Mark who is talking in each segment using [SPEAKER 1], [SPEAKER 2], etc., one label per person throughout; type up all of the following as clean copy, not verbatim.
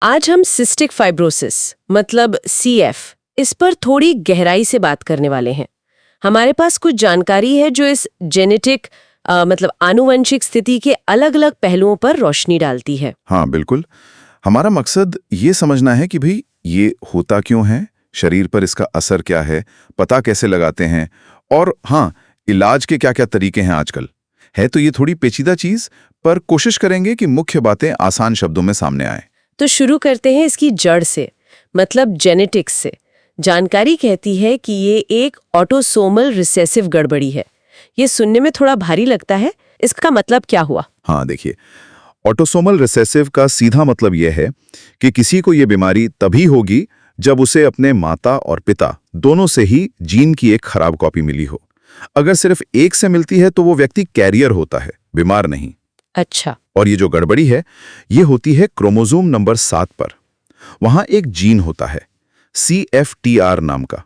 [SPEAKER 1] आज हम cystic fibrosis मतलब सीएफ इस पर थोड़ी गहराई से बात करने वाले हैं। हमारे पास कुछ जानकारी है जो इस जेनेटिक मतलब आनुवंशिक स्थिति के अलग-अलग पहलुओं पर रोशनी डालती है।
[SPEAKER 2] हाँ बिल्कुल। हमारा मकसद ये समझना है कि भाई ये होता क्यों है, शरीर पर इसका असर क्या है, पता कैसे लगाते हैं और हाँ, इलाज के क्या क्या तरीके हैं आजकल। है तो ये थोड़ी पेचीदा चीज, पर कोशिश करेंगे कि मुख्य बातें आसान शब्दों में सामने आए।
[SPEAKER 1] तो शुरू करते हैं इसकी जड़ से, मतलब जेनेटिक्स से। जानकारी कहती है कि ये एक ऑटोसोमल रिसेसिव गड़बड़ी है। ये सुनने में थोड़ा भारी लगता है, इसका मतलब क्या हुआ?
[SPEAKER 2] हाँ देखिए, ऑटोसोमल रिसेसिव का सीधा मतलब यह है कि किसी को ये बीमारी तभी होगी जब उसे अपने माता और पिता दोनों से ही जीन की एक खराब कॉपी मिली हो। अगर सिर्फ एक से मिलती है तो वो व्यक्ति कैरियर होता है, बीमार नहीं।
[SPEAKER 1] अच्छा।
[SPEAKER 2] और ये जो गड़बड़ी है, ये होती है क्रोमोसोम नंबर 7 पर। वहां एक जीन होता है CFTR नाम का।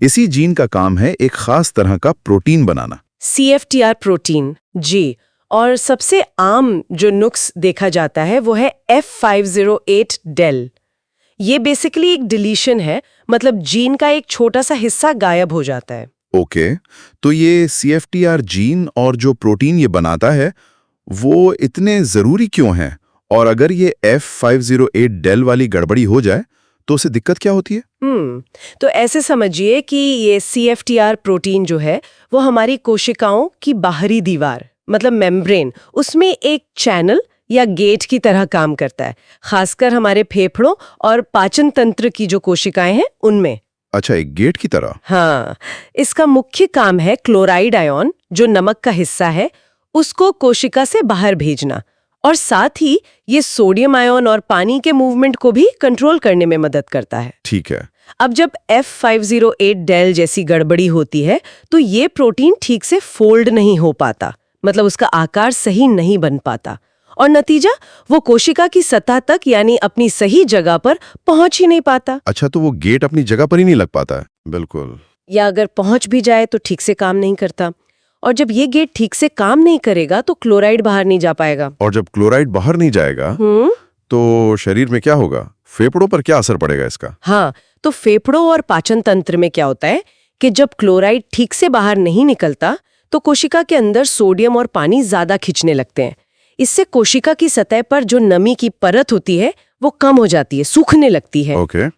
[SPEAKER 2] इसी जीन का काम है एक खास तरह का प्रोटीन बनाना।
[SPEAKER 1] CFTR प्रोटीन, जी। और सबसे आम जो नुक्स देखा जाता है वो है F508 डेल। ये बेसिकली एक डिलीशन है, मतलब जीन का एक छोटा सा हिस्सा गायब हो जाता है।
[SPEAKER 2] ओके, तो ये CFTR जीन और जो प्रोटीन ये बनाता है वो इतने जरूरी क्यों हैं? और अगर ये F508 डेल वाली गड़बड़ी हो जाए तो उसे दिक्कत क्या होती है?
[SPEAKER 1] तो ऐसे समझिए कि ये CFTR प्रोटीन जो है वो हमारी कोशिकाओं की बाहरी दीवार मतलब मेम्ब्रेन, उसमें एक चैनल या गेट की तरह काम करता है, खासकर हमारे फेफड़ों और पाचन तंत्र की जो कोशिकाएं हैं उनमें।
[SPEAKER 2] अच्छा, एक गेट की तरह।
[SPEAKER 1] हाँ, इसका मुख्य काम है क्लोराइड आयन, जो नमक का हिस्सा है, उसको कोशिका से बाहर भेजना, और साथ ही ये सोडियम आयन और पानी के मूवमेंट को भी कंट्रोल करने में मदद करता है।
[SPEAKER 2] ठीक है।
[SPEAKER 1] अब जब F508 डेल जैसी गड़बड़ी होती है तो ये प्रोटीन ठीक से फोल्ड नहीं हो पाता, मतलब उसका आकार सही नहीं बन पाता, और नतीजा वो कोशिका की सतह तक यानी अपनी सही जगह पर पहुंच ही नहीं पाता।
[SPEAKER 2] अच्छा, तो वो गेट अपनी जगह पर ही नहीं लग पाता है। बिल्कुल।
[SPEAKER 1] या अगर पहुंच भी जाए तो ठीक से काम नहीं करता, और जब ये गेट ठीक से काम नहीं करेगा तो क्लोराइड बाहर नहीं जा पाएगा।
[SPEAKER 2] और जब क्लोराइड बाहर नहीं जाएगा तो शरीर में क्या होगा? फेफड़ों पर क्या असर पड़ेगा इसका?
[SPEAKER 1] हाँ, तो फेफड़ों और पाचन तंत्र में क्या होता है कि जब क्लोराइड ठीक से बाहर नहीं निकलता तो कोशिका के अंदर सोडियम और पानी ज्यादा खींचने लगते हैं। इससे कोशिका की सतह पर जो नमी की परत होती है वो कम हो जाती है, सूखने लगती है।
[SPEAKER 2] ओके।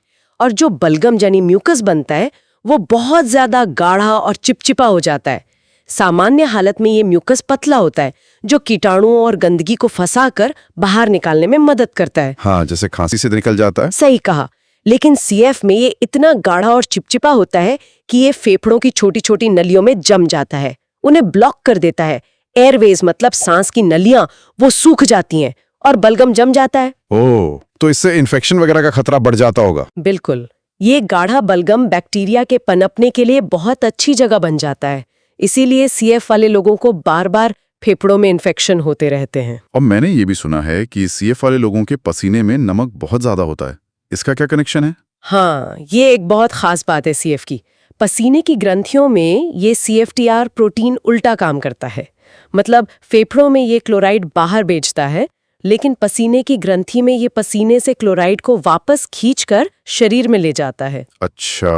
[SPEAKER 1] और जो बलगम यानी म्यूकस बनता है वो बहुत ज्यादा गाढ़ा और चिपचिपा हो जाता है। सामान्य हालत में ये म्यूकस पतला होता है, जो कीटाणुओं और गंदगी को फंसाकर बाहर निकालने में मदद करता है।
[SPEAKER 2] हाँ, जैसे खांसी से निकल जाता है।
[SPEAKER 1] सही कहा। लेकिन CF में ये इतना गाढ़ा और चिपचिपा होता है कि ये फेफड़ों की छोटी छोटी नलियों में जम जाता है, उन्हें ब्लॉक कर देता है। एयरवेज मतलब सांस की नलियां वो सूख जाती हैं और बलगम जम जाता है।
[SPEAKER 2] ओह, तो इससे इन्फेक्शन वगैरह का खतरा बढ़ जाता होगा।
[SPEAKER 1] बिल्कुल। ये गाढ़ा बलगम बैक्टीरिया के पनपने के लिए बहुत अच्छी जगह बन जाता है, इसीलिए CF वाले लोगों को बार बार फेफड़ों में इन्फेक्शन होते रहते हैं।
[SPEAKER 2] और मैंने ये भी सुना है कि CF वाले लोगों के पसीने में नमक बहुत ज्यादा होता है। इसका क्या कनेक्शन है?
[SPEAKER 1] हाँ, ये एक बहुत खास बात है CF की। पसीने की ग्रंथियों में ये CFTR प्रोटीन उल्टा काम करता है, मतलब फेफड़ों में ये क्लोराइड बाहर भेजता है, लेकिन पसीने की ग्रंथि में ये पसीने से क्लोराइड को वापस खींचकर शरीर में ले जाता है।
[SPEAKER 2] अच्छा,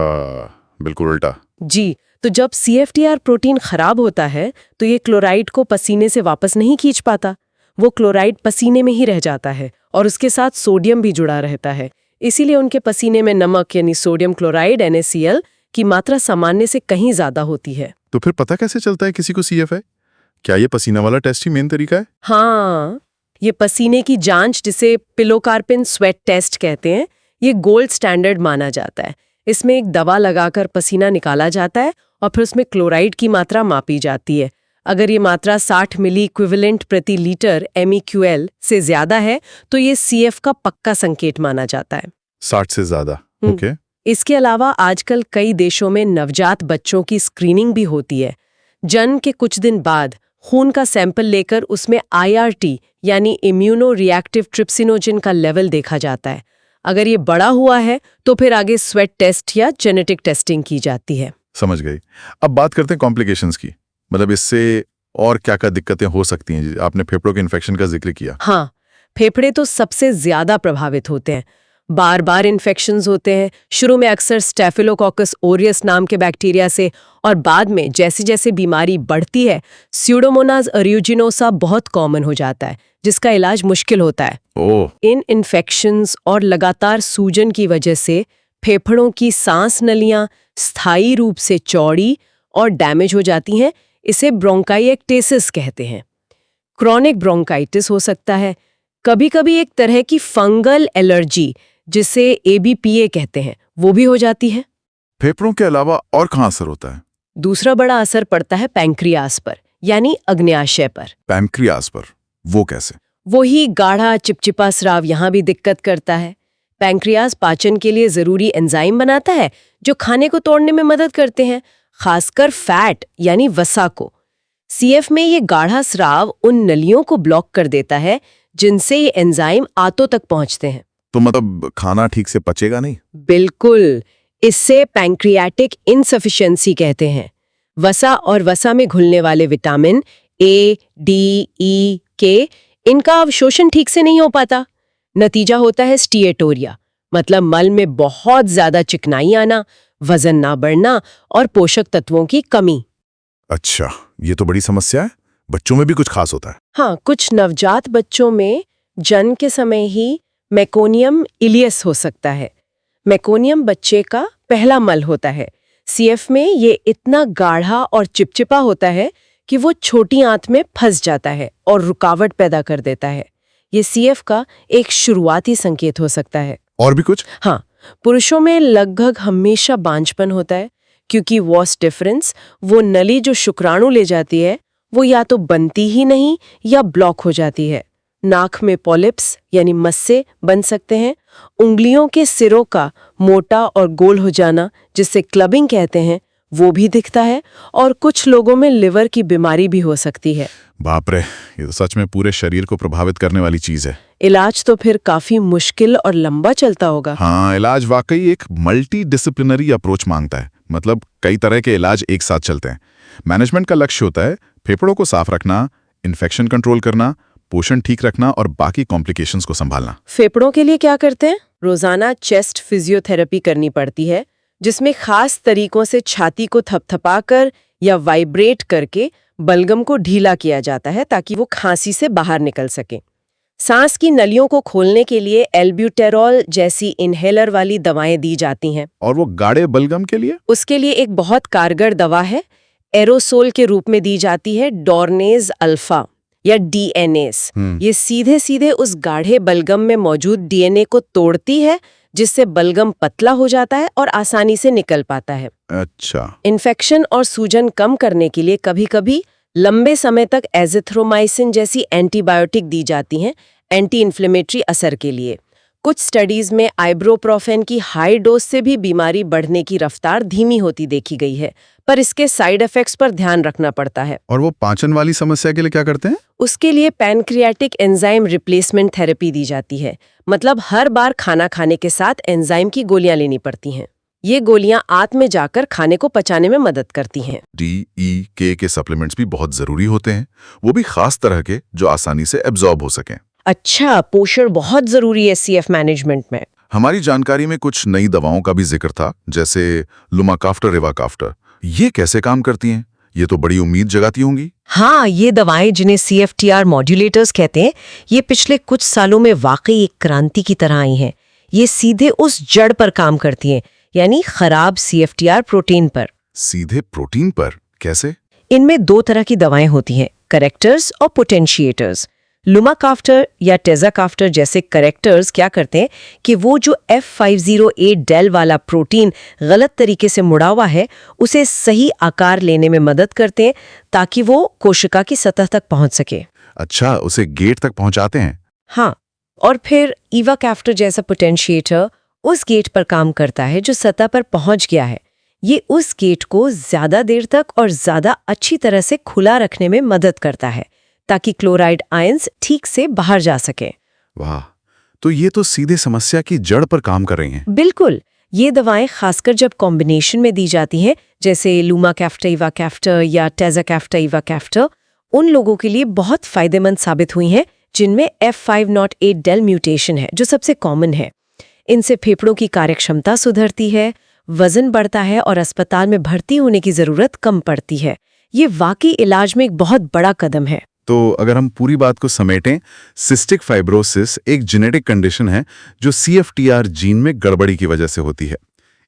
[SPEAKER 2] बिल्कुल उल्टा।
[SPEAKER 1] जी, तो जब CFTR प्रोटीन खराब होता है तो ये क्लोराइड को पसीने से वापस नहीं खींच पाता। वो क्लोराइड पसीने में ही रह जाता है और उसके साथ सोडियम भी जुड़ा रहता है। इसीलिए उनके पसीने में नमक यानी सोडियम क्लोराइड NaCl की मात्रा सामान्य से कहीं ज्यादा होती है।
[SPEAKER 2] तो फिर पता कैसे चलता है किसी को CF है? क्या ये पसीना वाला टेस्ट ही मेन तरीका है?
[SPEAKER 1] हाँ, ये पसीने की जांच, जिसे पिलोकार्पिन स्वेट टेस्ट कहते हैं, ये गोल्ड स्टैंडर्ड माना जाता है। इसमें एक दवा लगाकर पसीना निकाला जाता है और फिर उसमें क्लोराइड की मात्रा मापी जाती है। अगर ये मात्रा 60 मिली इक्विवेलेंट प्रति लीटर MEQL से ज्यादा है तो ये CF का पक्का संकेत माना जाता है।
[SPEAKER 2] 60 से ज्यादा। ओके।
[SPEAKER 1] इसके अलावा आजकल कई देशों में नवजात बच्चों की स्क्रीनिंग भी होती है। जन्म के कुछ दिन बाद खून का सैंपल लेकर उसमें IRT यानी इम्यूनो रिएक्टिव ट्रिप्सिनोजिन का लेवल देखा जाता है। अगर ये बड़ा हुआ है तो फिर आगे स्वेट टेस्ट या जेनेटिक टेस्टिंग की जाती है।
[SPEAKER 2] समझ गई। अब बात करते हैं कॉम्प्लिकेशंस की, मतलब इससे और क्या क्या दिक्कतें हो सकती हैं। आपने फेफड़ों के इन्फेक्शन का जिक्र किया।
[SPEAKER 1] हाँ, फेफड़े तो सबसे ज्यादा प्रभावित होते हैं। बार बार इन्फेक्शंस होते हैं, शुरू में अक्सर स्टेफिलोकोकस ओरियस नाम के बैक्टीरिया से, और बाद में जैसे जैसे बीमारी बढ़ती है स्यूडोमोनास अरियूजिनोसा बहुत कॉमन हो जाता है, जिसका इलाज मुश्किल होता है। इन इन्फेक्शंस और लगातार सूजन की वजह से फेफड़ों की सांस नलियां स्थायी रूप से चौड़ी और डैमेज हो जाती हैं। इसे ब्रोंकाइएक्टेसिस कहते हैं। क्रॉनिक ब्रोंकाइटिस हो सकता है, कभी कभी एक तरह की फंगल एलर्जी जिसे ABPA कहते हैं वो भी हो जाती है।
[SPEAKER 2] फेफड़ों के अलावा और कहाँ असर होता है?
[SPEAKER 1] दूसरा बड़ा असर पड़ता है पैंक्रियास पर, यानी अग्न्याशय पर।
[SPEAKER 2] पैंक्रियास पर? वो कैसे?
[SPEAKER 1] वही गाढ़ा चिपचिपा स्राव यहाँ भी दिक्कत करता है। पैंक्रियास पाचन के लिए जरूरी एंजाइम बनाता है जो खाने को तोड़ने में मदद करते हैं, खासकर फैट यानी वसा को। CF में ये गाढ़ा स्राव उन नलियों को ब्लॉक कर देता है जिनसे ये एंजाइम आंतों तक पहुंचते हैं।
[SPEAKER 2] तो मतलब खाना ठीक से पचेगा नहीं?
[SPEAKER 1] बिल्कुल, इससे पैंक्रियाटिक इनसफिशिएंसी कहते हैं। वसा और वसा में घुलने वाले vitamin A, D, E, K इनका अवशोषण ठीक से नहीं हो पाता। नतीजा होता है स्टीएटोरिया, मतलब मल में बहुत ज्यादा चिकनाई आना, वजन ना बढ़ना और पोषक तत्वों की कमी।
[SPEAKER 2] अच्छा, ये तो बड़ी समस्या है। बच्चों में भी कुछ खास होता है?
[SPEAKER 1] हाँ, कुछ नवजात बच्चों में जन्म के समय ही मेकोनियम इलियस हो सकता है। मेकोनियम बच्चे का पहला मल होता है। CF में ये इतना गाढ़ा और चिपचिपा होता है कि वो छोटी आंत में फंस जाता है और रुकावट पैदा कर देता है। ये CF का एक शुरुआती संकेत हो सकता है।
[SPEAKER 2] और भी कुछ?
[SPEAKER 1] हाँ, पुरुषों में लगभग हमेशा बांझपन होता है, क्योंकि वॉस डिफरेंस, वो नली जो शुक्राणु ले जाती है, वो या तो बनती ही नहीं या ब्लॉक हो जाती है। नाक में पॉलिप्स यानी मस्से बन सकते हैं। उंगलियों के सिरों का मोटा और गोल हो जाना, जिसे क्लबिंग कहते हैं, वो भी दिखता है। और कुछ लोगों में लिवर की बीमारी भी हो सकती है।
[SPEAKER 2] बाप रे, ये तो सच में पूरे शरीर को प्रभावित करने वाली चीज है।
[SPEAKER 1] इलाज तो फिर काफी मुश्किल और लंबा चलता होगा।
[SPEAKER 2] हाँ, इलाज वाकई एक मल्टी डिसिप्लिनरी अप्रोच मांगता है। मतलब कई तरह के इलाज एक साथ चलते हैं। मैनेजमेंट का लक्ष्य होता है फेफड़ों को साफ रखना, इन्फेक्शन कंट्रोल करना, पोषण ठीक रखना और बाकी कॉम्प्लिकेशंस को संभालना।
[SPEAKER 1] फेफड़ों के लिए क्या करते हैं? रोजाना चेस्ट फिजियोथेरेपी करनी पड़ती है, जिसमें खास तरीकों से छाती को थपथपाकर या वाइब्रेट करके बलगम को ढीला किया जाता है ताकि वो खांसी से बाहर निकल सके। सांस की नलियों को खोलने के लिए एल्ब्यूटेरॉल जैसी इनहेलर वाली दवाएं दी जाती हैं।
[SPEAKER 2] और वो गाढ़े बलगम के लिए?
[SPEAKER 1] उसके लिए एक बहुत कारगर दवा है, एरोसोल के रूप में दी जाती है, डोर्नेज अल्फा या DNase। ये सीधे सीधे उस गाढ़े बलगम में मौजूद DNA को तोड़ती है, जिससे बलगम पतला हो जाता है और आसानी से निकल पाता है।
[SPEAKER 2] अच्छा।
[SPEAKER 1] इन्फेक्शन और सूजन कम करने के लिए कभी-कभी लंबे समय तक एजिथ्रोमाइसिन जैसी एंटीबायोटिक दी जाती हैं, एंटी इन्फ्लेमेटरी असर के लिए। कुछ स्टडीज में आइब्रोप्रोफेन की हाई डोज से भी बीमारी बढ़ने की रफ्तार धीमी होती देखी गई है, पर इसके साइड इफेक्ट्स पर ध्यान रखना पड़ता है।
[SPEAKER 2] और वो पाचन वाली समस्या के लिए क्या करते हैं?
[SPEAKER 1] उसके लिए पैनक्रियाटिक एंजाइम रिप्लेसमेंट थेरेपी दी जाती है। मतलब हर बार खाना खाने के साथ एंजाइम की गोलियां लेनी पड़ती हैं। ये गोलियां आंत में जाकर खाने को पचाने में मदद करती हैं।
[SPEAKER 2] DEK के सप्लीमेंट्स भी बहुत जरूरी होते हैं, वो भी खास तरह के जो आसानी से एब्जॉर्ब हो सकें।
[SPEAKER 1] अच्छा, पोषण बहुत जरूरी है CF मैनेजमेंट में।
[SPEAKER 2] हमारी जानकारी में कुछ नई दवाओं का भी जिक्र था, जैसे लुमाकाफ्टर, रिवाकाफ्टर। ये कैसे काम करती हैं? ये तो बड़ी उम्मीद जगाती होंगी।
[SPEAKER 1] हाँ, ये दवाएं जिन्हें CFTR मॉड्यूलेटर्स कहते हैं, ये पिछले कुछ सालों में वाकई एक क्रांति की तरह आई हैं। ये सीधे उस जड़ पर काम करती हैं, यानी खराब CFTR प्रोटीन पर।
[SPEAKER 2] सीधे प्रोटीन पर? कैसे?
[SPEAKER 1] इनमें दो तरह की दवाएं होती हैं, करेक्टर्स और पोटेंशिएटर्स। लुमाकाफ्टर या टेजाकाफ्टर जैसे करेक्टर्स क्या करते हैं कि वो जो F508 डेल वाला प्रोटीन गलत तरीके से मुड़ा हुआ है, उसे सही आकार लेने में मदद करते हैं ताकि वो कोशिका की सतह तक पहुंच सके।
[SPEAKER 2] अच्छा, उसे गेट तक पहुंचाते हैं?
[SPEAKER 1] हाँ, और फिर ईवाकाफ्टर जैसा पोटेंशिएटर उस गेट पर काम करता है जो सतह पर पहुंच गया है। ये उस गेट को ज्यादा देर तक और ज्यादा अच्छी तरह से खुला रखने में मदद करता है ताकि क्लोराइड आयंस ठीक से बाहर जा सके।
[SPEAKER 2] वाह, तो ये तो सीधे समस्या की जड़ पर काम कर रही हैं।
[SPEAKER 1] बिल्कुल, ये दवाएं खासकर जब कॉम्बिनेशन में दी जाती हैं, जैसे लुमाकाफ्टर इवाकाफ्टर या टेजाकाफ्टर इवाकाफ्टर, उन लोगों के लिए बहुत फायदेमंद साबित हुई हैं जिनमें F508 डेल म्यूटेशन है, जो सबसे कॉमन है। इनसे फेफड़ों की कार्यक्षमता सुधरती है, वजन बढ़ता है और अस्पताल में भर्ती होने की जरूरत कम पड़ती है। ये वाकई इलाज में एक बहुत बड़ा कदम है।
[SPEAKER 2] तो अगर हम पूरी बात को समेटें, सिस्टिक फाइब्रोसिस एक जेनेटिक कंडीशन है जो CFTR जीन में गड़बड़ी की वजह से होती है।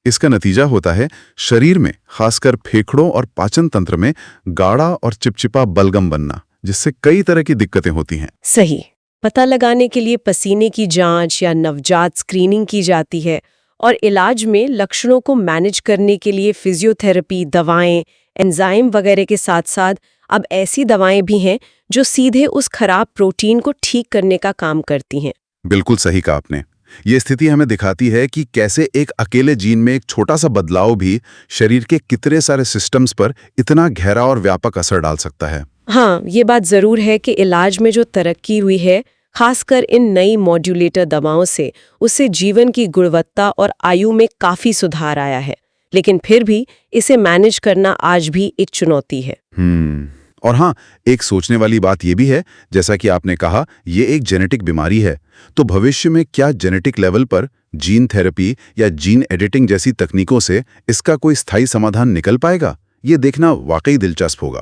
[SPEAKER 2] इसका नतीजा होता है शरीर में, खासकर फेफड़ों और पाचन तंत्र में गाढ़ा और चिपचिपा बलगम बनना, जिससे कई तरह की दिक्कतें होती हैं।
[SPEAKER 1] सही। पता लगाने के लिए पसीने की जांच या नवजात स्क्रीनिंग की जाती है और इलाज में लक्षणों को मैनेज करने के लिए फिजियोथेरेपी, दवाएं, एंजाइम वगैरह के साथ साथ अब ऐसी दवाएं भी हैं जो सीधे उस खराब प्रोटीन को ठीक करने का काम करती हैं।
[SPEAKER 2] बिल्कुल सही कहा आपने। ये स्थिति हमें दिखाती है कि कैसे एक अकेले जीन में एक छोटा सा बदलाव भी शरीर के कितने सारे सिस्टम्स पर इतना गहरा और व्यापक असर डाल सकता है।
[SPEAKER 1] हाँ, ये बात जरूर है कि इलाज में जो तरक्की हुई है, खासकर इन नई मॉड्यूलेटर दवाओं से, उससे जीवन की गुणवत्ता और आयु में काफी सुधार आया है। लेकिन फिर भी इसे मैनेज करना आज भी एक चुनौती है।
[SPEAKER 2] और हाँ, एक सोचने वाली बात यह भी है, जैसा कि आपने कहा, ये एक जेनेटिक बीमारी है, तो भविष्य में क्या जेनेटिक लेवल पर जीन थेरेपी या जीन एडिटिंग जैसी तकनीकों से इसका कोई स्थायी समाधान निकल पाएगा? ये देखना वाकई दिलचस्प होगा।